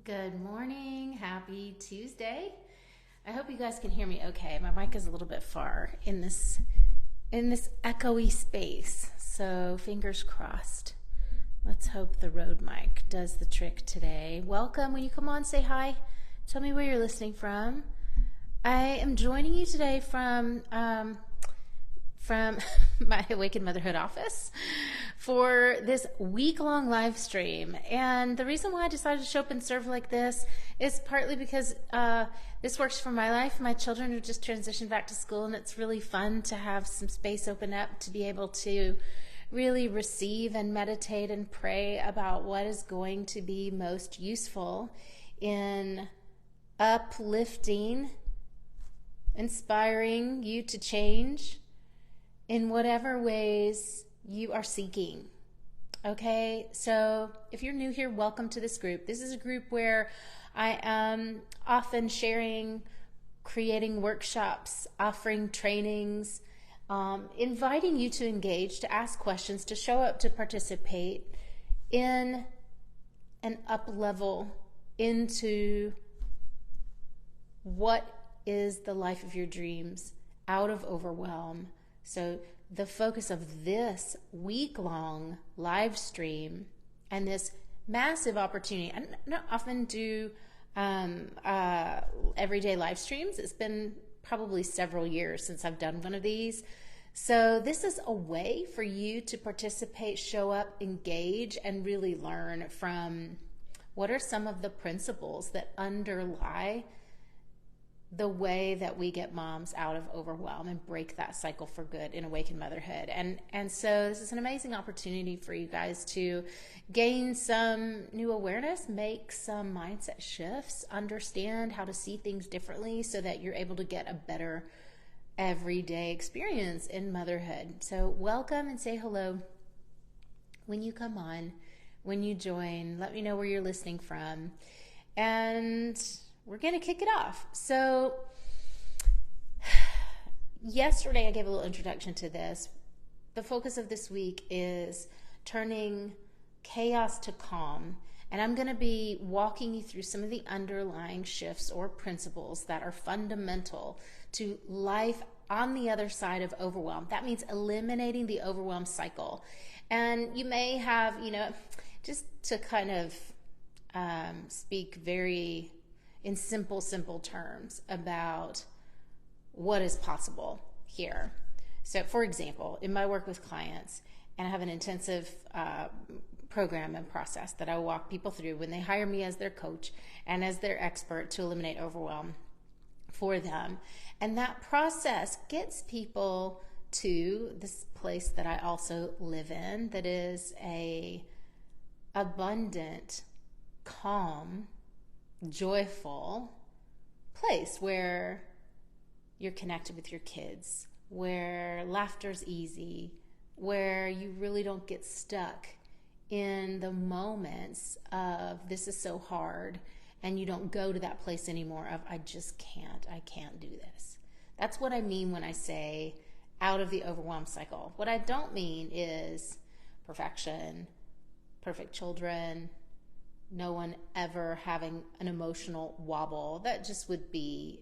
Good morning. Happy Tuesday. I hope you guys can hear me okay. My mic is a little bit far in this echoey space. So, fingers crossed. Let's hope the Rode mic does the trick today. Welcome. When you come on, say hi. Tell me where you're listening from. I am joining you today from my Awakened Motherhood office for this week-long live stream. And the reason why I decided to show up and serve like this is partly because this works for my life. My children have just transitioned back to school, and it's really fun to have some space open up to be able to really receive and meditate and pray about what is going to be most useful in uplifting, inspiring you to change in whatever ways you are seeking. Okay, so if you're new here, welcome to this group. This is a group where I am often sharing, creating workshops, offering trainings, inviting you to engage, to ask questions, to show up, to participate in an up level into what is the life of your dreams out of overwhelm. So the focus of this week-long live stream and this massive opportunity, I don't often do everyday live streams. It's been probably several years since I've done one of these. So this is a way for you to participate, show up, engage, and really learn from what are some of the principles that underlie the way that we get moms out of overwhelm and break that cycle for good in Awakened Motherhood. And so this is an amazing opportunity for you guys to gain some new awareness, make some mindset shifts, understand how to see things differently so that you're able to get a better everyday experience in motherhood. So welcome and say hello when you come on, when you join. Let me know where you're listening from. And we're going to kick it off. So yesterday I gave a little introduction to this. The focus of this week is turning chaos to calm. And I'm going to be walking you through some of the underlying shifts or principles that are fundamental to life on the other side of overwhelm. That means eliminating the overwhelm cycle. And you may have, just to kind of speak very in simple terms about what is possible here. So for example, in my work with clients, and I have an intensive program and process that I walk people through when they hire me as their coach and as their expert to eliminate overwhelm for them. And that process gets people to this place that I also live in, that is a abundant, calm, joyful place where you're connected with your kids, where laughter's easy, where you really don't get stuck in the moments of this is so hard, and you don't go to that place anymore of I can't do this. That's what I mean when I say out of the overwhelm cycle. What I don't mean is perfection, perfect children, no one ever having an emotional wobble. That just would be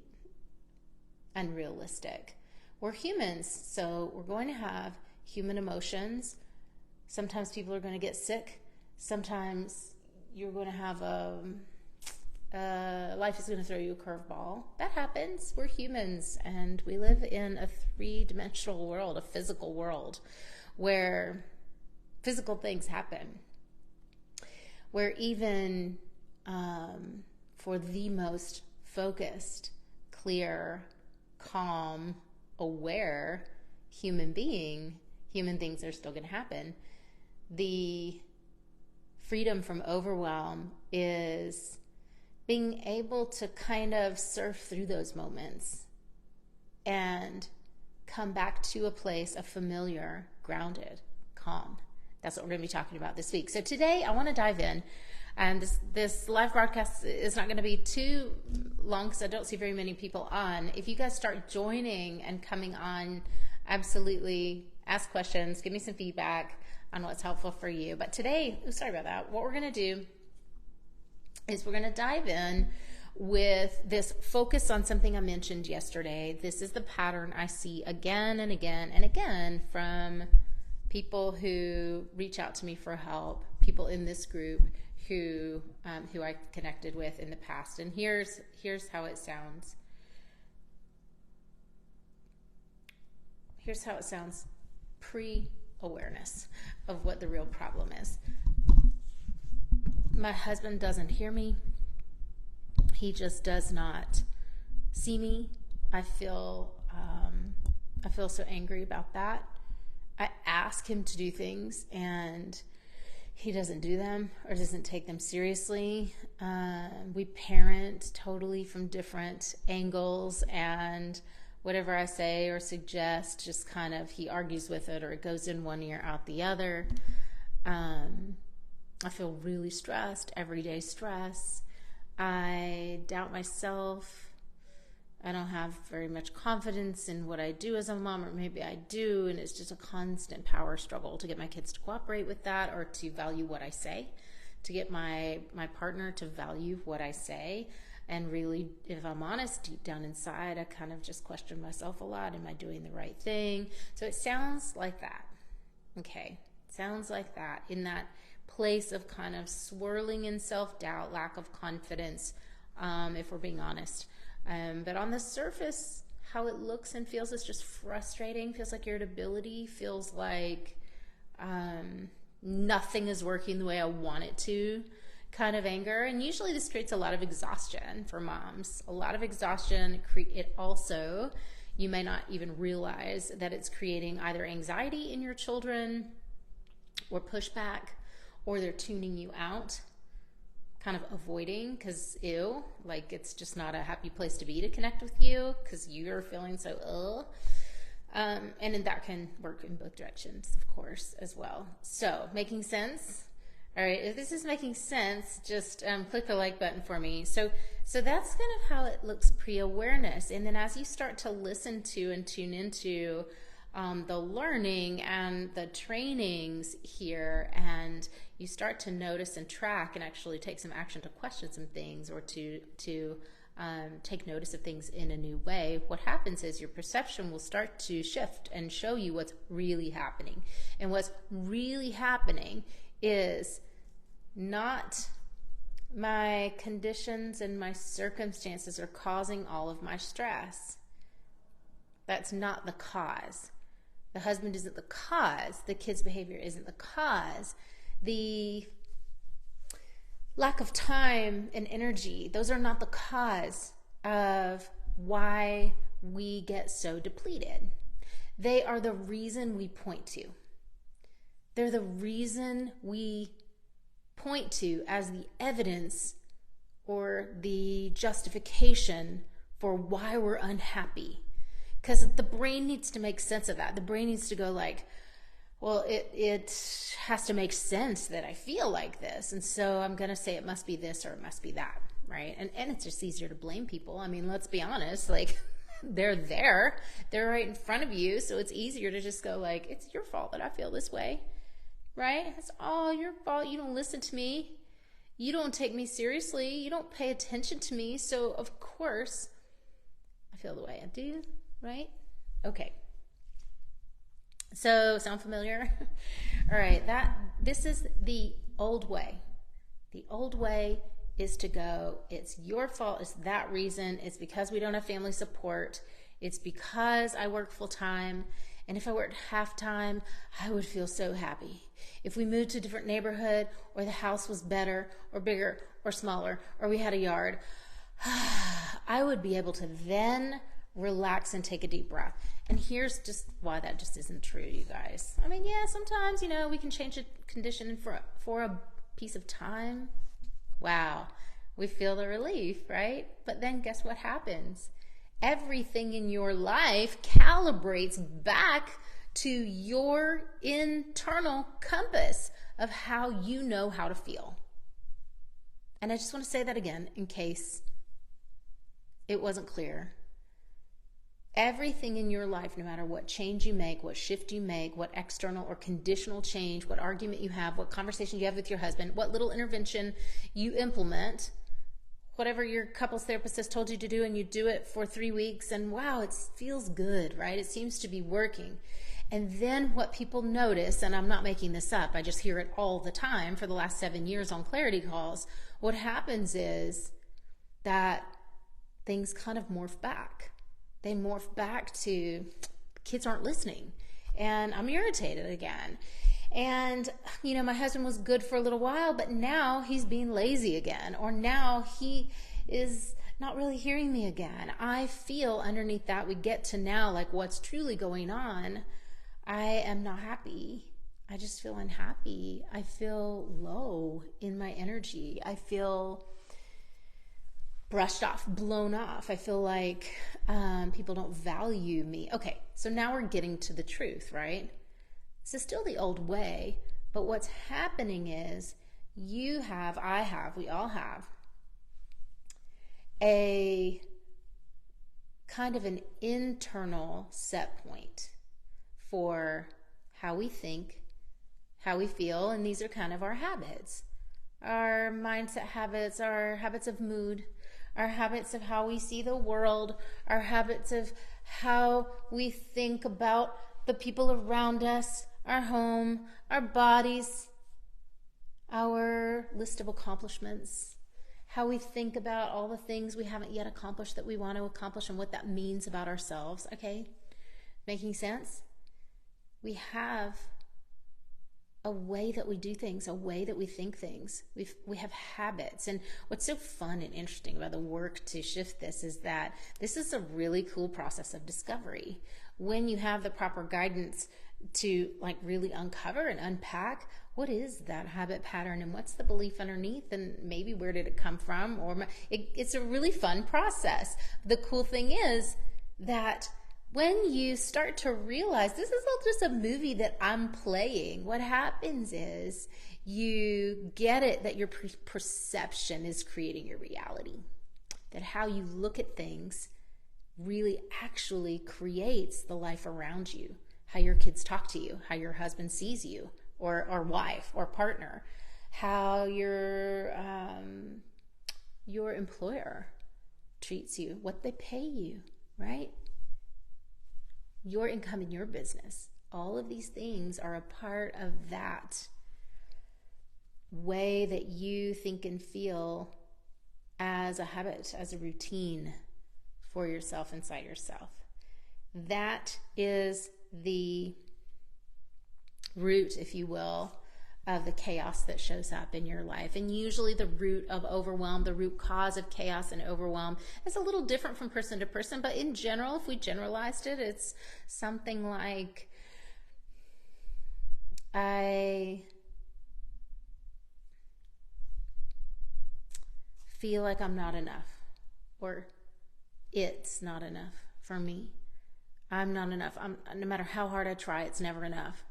unrealistic. We're humans, so we're going to have human emotions. Sometimes people are going to get sick. Sometimes you're going to have life is going to throw you a curveball. That happens. We're humans, and we live in a three-dimensional world, a physical world, where physical things happen. Where even for the most focused, clear, calm, aware human being, human things are still going to happen. The freedom from overwhelm is being able to kind of surf through those moments and come back to a place of familiar, grounded, calm. That's what we're going to be talking about this week. So today I want to dive in, and this live broadcast is not going to be too long because I don't see very many people on. If you guys start joining and coming on, absolutely ask questions, give me some feedback on what's helpful for you. But today, sorry about that, what we're going to do is we're going to dive in with this focus on something I mentioned yesterday. This is the pattern I see again and again and again from people who reach out to me for help, people in this group who I connected with in the past. And here's how it sounds. Here's how it sounds pre-awareness of what the real problem is. My husband doesn't hear me. He just does not see me. I feel so angry about that. I ask him to do things and he doesn't do them or doesn't take them seriously. We parent totally from different angles, and whatever I say or suggest, just kind of, he argues with it, or it goes in one ear, out the other. I feel really stressed, everyday stress. I doubt myself. I don't have very much confidence in what I do as a mom, or maybe I do, and it's just a constant power struggle to get my kids to cooperate with that, or to value what I say, to get my partner to value what I say. And really, if I'm honest, deep down inside, I kind of just question myself a lot. Am I doing the right thing? So it sounds like that. Okay, sounds like that, in that place of kind of swirling in self-doubt, lack of confidence, if we're being honest. But on the surface, how it looks and feels is just frustrating, feels like irritability, feels like nothing is working the way I want it to, kind of anger. And usually this creates a lot of exhaustion for moms, a lot of exhaustion. It also, you may not even realize that it's creating either anxiety in your children or pushback, or they're tuning you out, kind of avoiding, because ew, like it's just not a happy place to be to connect with you because you're feeling so ill. And then that can work in both directions, of course, as well. So, making sense? All right, if this is making sense, just click the like button for me. So that's kind of how it looks pre-awareness. And then as you start to listen to and tune into the learning and the trainings here, and you start to notice and track and actually take some action to question some things, or to take notice of things in a new way, what happens is your perception will start to shift and show you what's really happening. And what's really happening is not my conditions and my circumstances are causing all of my stress. That's not the cause. The husband isn't the cause. The kid's behavior isn't the cause. The lack of time and energy, those are not the cause of why we get so depleted. They are the reason we point to. They're the reason we point to as the evidence or the justification for why we're unhappy. Because the brain needs to make sense of that. The brain needs to go like, well, it has to make sense that I feel like this. And so I'm going to say it must be this or it must be that, right? And it's just easier to blame people. I mean, let's be honest, like they're there. They're right in front of you. So it's easier to just go like, it's your fault that I feel this way, right? It's all your fault. You don't listen to me. You don't take me seriously. You don't pay attention to me. So of course I feel the way I do. Right? Okay. So, sound familiar? All right, this is the old way. The old way is to go, it's your fault, it's that reason, it's because we don't have family support, it's because I work full time, and if I worked half time, I would feel so happy. If we moved to a different neighborhood, or the house was better, or bigger, or smaller, or we had a yard, I would be able to then relax and take a deep breath. And here's just why that just isn't true, you guys. I mean, yeah, sometimes, we can change a condition for a piece of time. Wow, we feel the relief, right? But then guess what happens? Everything in your life calibrates back to your internal compass of how you know how to feel. And I just want to say that again in case it wasn't clear. Everything in your life, no matter what change you make, what shift you make, what external or conditional change, what argument you have, what conversation you have with your husband, what little intervention you implement, whatever your couples therapist has told you to do, and you do it for 3 weeks, and wow, it feels good, right? It seems to be working. And then what people notice, and I'm not making this up, I just hear it all the time for the last 7 years on clarity calls, what happens is that things kind of morph back. They morph back to kids aren't listening, and I'm irritated again. And, my husband was good for a little while, but now he's being lazy again, or now he is not really hearing me again. I feel underneath that, we get to now, like, what's truly going on. I am not happy. I just feel unhappy. I feel low in my energy. I feel brushed off, blown off. I feel like people don't value me. Okay, so now we're getting to the truth, right? This is still the old way, but what's happening is we all have a kind of an internal set point for how we think, how we feel, and these are kind of our habits. Our mindset habits, our habits of mood, our habits of how we see the world, our habits of how we think about the people around us, our home, our bodies, our list of accomplishments, how we think about all the things we haven't yet accomplished that we want to accomplish, and what that means about ourselves. Okay? Making sense? We have a way that we do things, a way that we think things. We have habits. And what's so fun and interesting about the work to shift this is that this is a really cool process of discovery. When you have the proper guidance to like really uncover and unpack what is that habit pattern and what's the belief underneath, and maybe where did it come from, or it's a really fun process. The cool thing is that when you start to realize this is all just a movie that I'm playing, what happens is you get it that your perception is creating your reality. That how you look at things really actually creates the life around you. How your kids talk to you, how your husband sees you, or wife or partner, how your employer treats you, what they pay you, right? Your income in your business. All of these things are a part of that way that you think and feel as a habit, as a routine for yourself inside yourself. That is the root, if you will, of the chaos that shows up in your life. And usually the root of overwhelm, the root cause of chaos and overwhelm is a little different from person to person, but in general, if we generalized it, it's something like, I feel like I'm not enough, or it's not enough for me. I'm not enough. No matter how hard I try, it's never enough.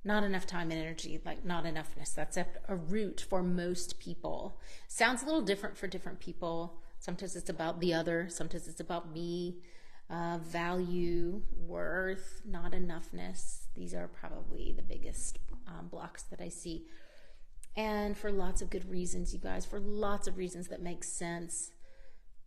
Not enough time and energy, like not enoughness. That's a root for most people. Sounds a little different for different people. Sometimes it's about the other. Sometimes it's about me, value, worth, not enoughness. These are probably the biggest blocks that I see. And for lots of good reasons, you guys, for lots of reasons that make sense.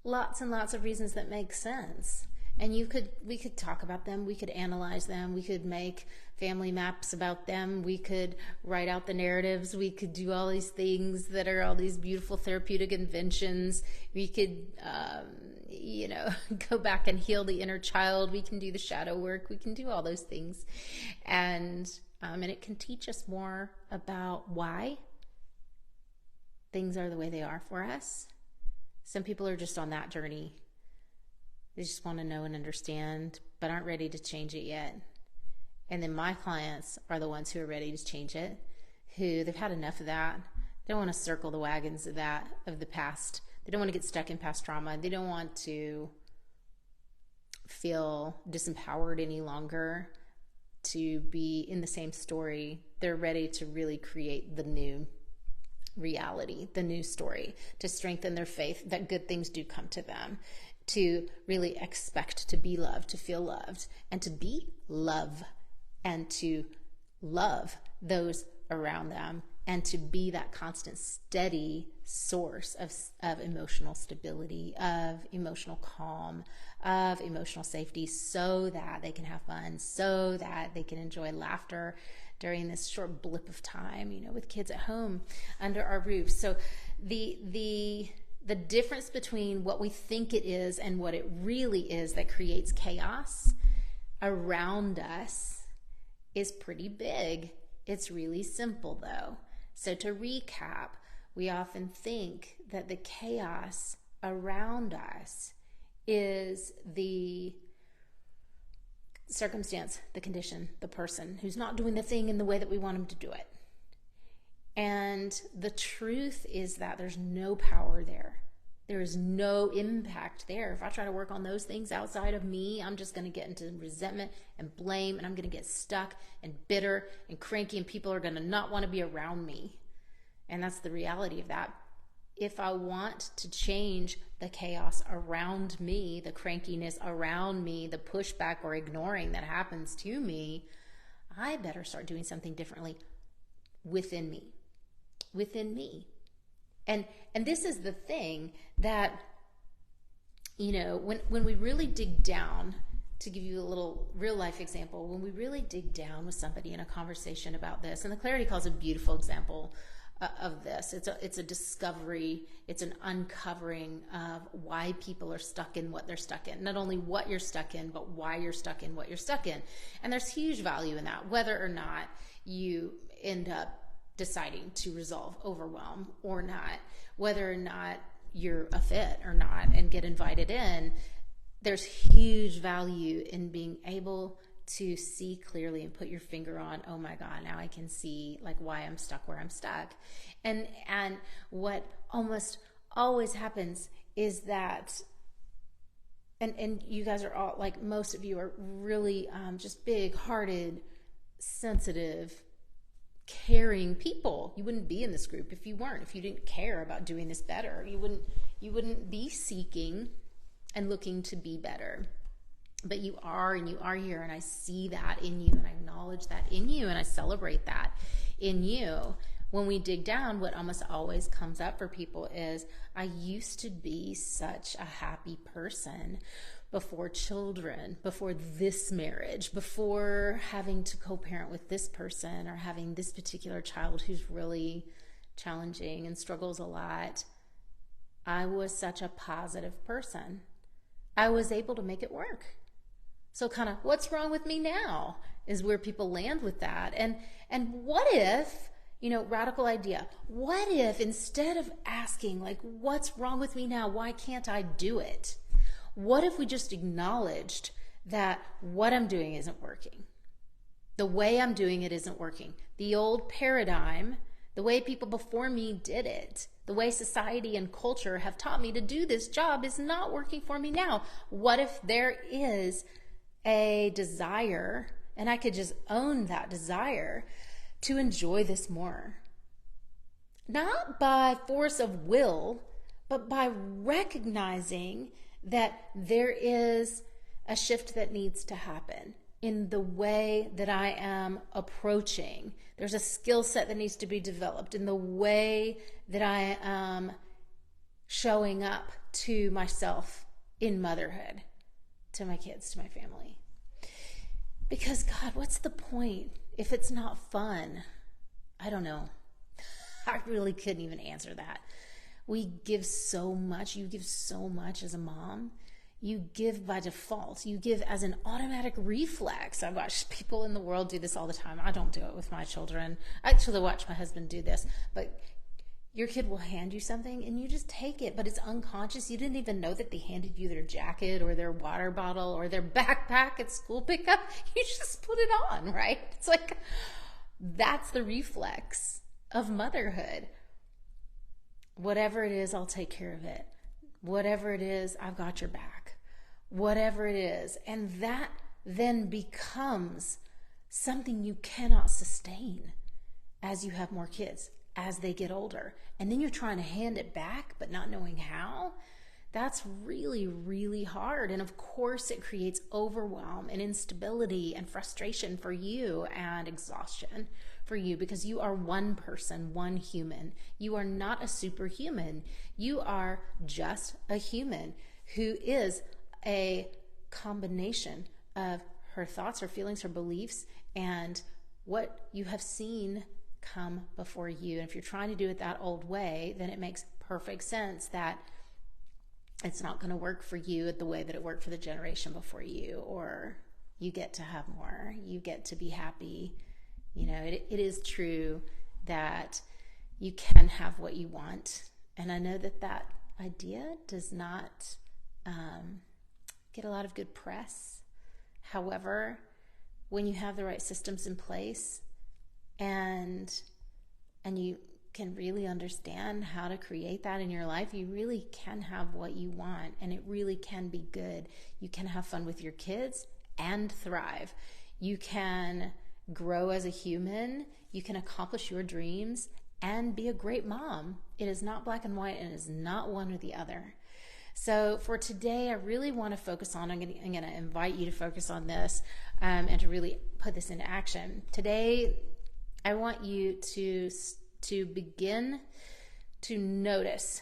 Lots and lots of reasons that make sense. And we could talk about them, we could analyze them, we could make family maps about them, we could write out the narratives, we could do all these things that are all these beautiful therapeutic inventions. We could, go back and heal the inner child. We can do the shadow work. We can do all those things. And it can teach us more about why things are the way they are for us. Some people are just on that journey. They just want to know and understand, but aren't ready to change it yet. And then my clients are the ones who are ready to change it, who they've had enough of that. They don't want to circle the wagons of the past. They don't want to get stuck in past trauma. They don't want to feel disempowered any longer to be in the same story. They're ready to really create the new reality, the new story, to strengthen their faith that good things do come to them, to really expect to be loved, to feel loved, and to be love, and to love those around them, and to be that constant, steady source of emotional stability, of emotional calm, of emotional safety, so that they can have fun, so that they can enjoy laughter during this short blip of time, with kids at home under our roof. So the difference between what we think it is and what it really is that creates chaos around us is pretty big. It's really simple, though. So to recap, we often think that the chaos around us is the circumstance, the condition, the person who's not doing the thing in the way that we want them to do it. And the truth is that there's no power there. There is no impact there. If I try to work on those things outside of me, I'm just going to get into resentment and blame, and I'm going to get stuck and bitter and cranky, and people are going to not want to be around me. And that's the reality of that. If I want to change the chaos around me, the crankiness around me, the pushback or ignoring that happens to me, I better start doing something differently within me. And this is the thing that, when we really dig down, to give you a little real life example, when we really dig down with somebody in a conversation about this, and the Clarity Call is a beautiful example of this. It's a discovery, it's an uncovering of why people are stuck in what they're stuck in. Not only what you're stuck in, but why you're stuck in what you're stuck in. And there's huge value in that, whether or not you end up deciding to resolve overwhelm or not, whether or not you're a fit or not and get invited in. There's huge value in being able to see clearly and put your finger on, oh my God, now I can see why I'm stuck where I'm stuck. And what almost always happens is that, and you guys are all, most of you are really just big-hearted, sensitive, caring people. You wouldn't be in this group if you weren't. If you didn't care about doing this better, you wouldn't be seeking and looking to be better. But you are, and you are here, and I see that in you, and I acknowledge that in you, and I celebrate that in you. When we dig down, what almost always comes up for people is, I used to be such a happy person before children, before this marriage, before having to co-parent with this person, or having this particular child who's really challenging and struggles a lot. I was such a positive person. I was able to make it work. So kind of, what's wrong with me now is where people land with that. And what if, radical idea, what if instead of asking, what's wrong with me now? Why can't I do it? What if we just acknowledged that what I'm doing isn't working? The way I'm doing it isn't working. The old paradigm, the way people before me did it, the way society and culture have taught me to do this job is not working for me now. What if there is a desire, and I could just own that desire, to enjoy this more? Not by force of will, but by recognizing that there is a shift that needs to happen in the way that I am approaching. There's a skill set that needs to be developed in the way that I am showing up to myself in motherhood, to my kids, to my family. Because God, what's the point if it's not fun? I don't know. I really couldn't even answer that. We give so much. You give so much as a mom. You give by default. You give as an automatic reflex. I watch people in the world do this all the time. I don't do it with my children. I actually watch my husband do this. But your kid will hand you something and you just take it, but it's unconscious. You didn't even know that they handed you their jacket or their water bottle or their backpack at school pickup. You just put it on, right? It's that's the reflex of motherhood. Whatever it is, I'll take care of it. Whatever it is, I've got your back. Whatever it is. And that then becomes something you cannot sustain as you have more kids, as they get older. And then you're trying to hand it back, but not knowing how. that's really, really hard. And of course, it creates overwhelm and instability and frustration for you and exhaustion for you, because you are one person, one human. You are not a superhuman. You are just a human who is a combination of her thoughts, her feelings, her beliefs, and what you have seen come before you. And if you're trying to do it that old way, then it makes perfect sense that it's not going to work for you the way that it worked for the generation before you, or you get to have more, you get to be happy. You know, it is true that you can have what you want. And I know that that idea does not get a lot of good press. However, when you have the right systems in place and you can really understand how to create that in your life, you really can have what you want, and it really can be good. You can have fun with your kids and thrive. You can grow as a human. You can accomplish your dreams and be a great mom. It is not black and white, and it is not one or the other. So for today, I really want to focus on, I'm going to invite you to focus on this and to really put this into action. Today, I want you to begin to notice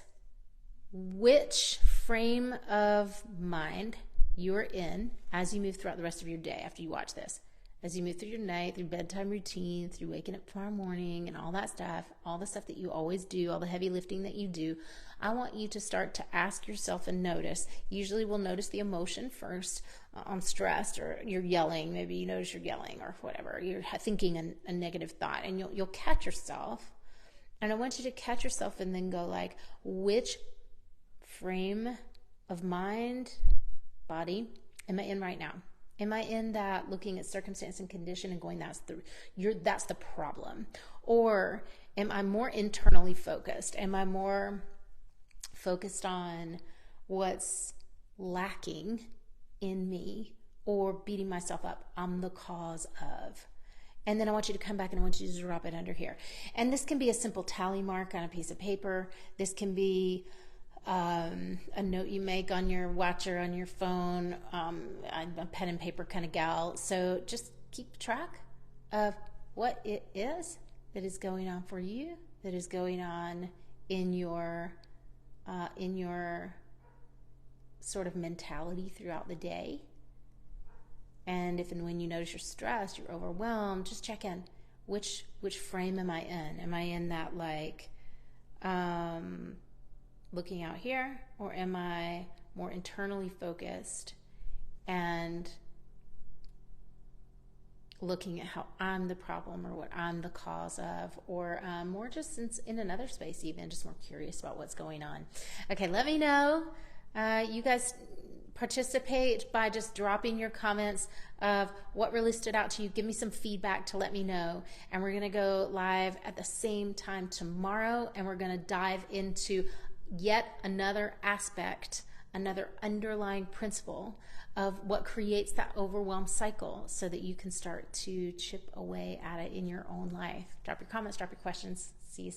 which frame of mind you're in as you move throughout the rest of your day after you watch this. As you move through your night, through bedtime routine, through waking up tomorrow morning and all that stuff, all the stuff that you always do, all the heavy lifting that you do, I want you to start to ask yourself and notice. Usually we'll notice the emotion first. I'm stressed, or you're yelling. Maybe you notice you're yelling or whatever. You're thinking a negative thought, and you'll catch yourself. And I want you to catch yourself and then go like, which frame of mind, body, am I in right now? Am I in that looking at circumstance and condition and going, that's the problem? Or am I more internally focused? Am I more focused on what's lacking in me, or beating myself up? I'm the cause of. And then I want you to come back and I want you to drop it under here. And this can be a simple tally mark on a piece of paper. This can be a note you make on your watch or on your phone. I'm a pen and paper kind of gal. So just keep track of what it is that is going on for you, that is going on in your sort of mentality throughout the day. And if and when you notice you're stressed, you're overwhelmed, just check in. Which frame am I in? Am I in that like looking out here, or am I more internally focused and looking at how I'm the problem or what I'm the cause of, or more just in another space, even just more curious about what's going on? Okay, let me know. You guys participate by just dropping your comments of what really stood out to you. Give me some feedback to let me know. And we're going to go live at the same time tomorrow, and we're going to dive into yet another aspect, another underlying principle of what creates that overwhelm cycle, so that you can start to chip away at it in your own life. Drop your comments, drop your questions. See you soon.